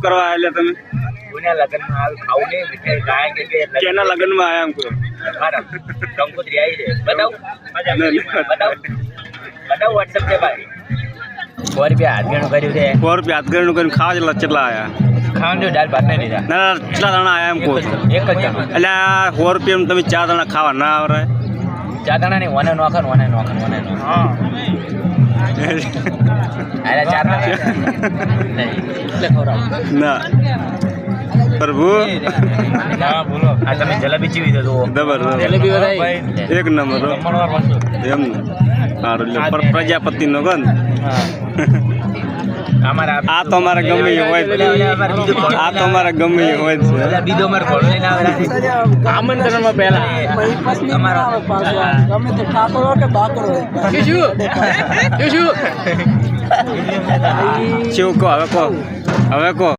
કરવા આવેલા તમે? કોના લગ્નમાં આવ ખાવું ને મીઠાઈ ગાય કે કેના લગ્નમાં આયા એમ કહો? મારા કંકોત્રી આવી છે બતાવ બતાવ WhatsApp છે ભાઈ 100 રૂપિયા હાથગણું કર્યું છે 100 રૂપિયા હાથગણું કરીને ખાવા કેટલા આયા? ખાવાનું જો દાળ ભાત નહીં લીધા ના કેટલા દાણા આયા એમ કહો? એક જ જણો એટલે આ 100 રૂપિયા તમે 4 દાણા ખાવા ના આવરે? 4 દાણા નહીં વને નોખન હા અરે 4 દાણા નહીં એટલે ખવડાવ ના પ્રભુ ના બોલો આ તમે જલેબી ચીવી દો જબર જલેબી વધાઈ એક નંબર એમ સારું એટલે પ્રજાપતિ નો ગન આ તો અમારે ગમે એ હોય આ તો અમારે ગમે એ હોય છે બીજો અમારે ઘોડો લઈને આવેલા આમંત્રણમાં પહેલા અમારો ગમે તે ઠાકોર કે બાકરો શું કહો હવે કહો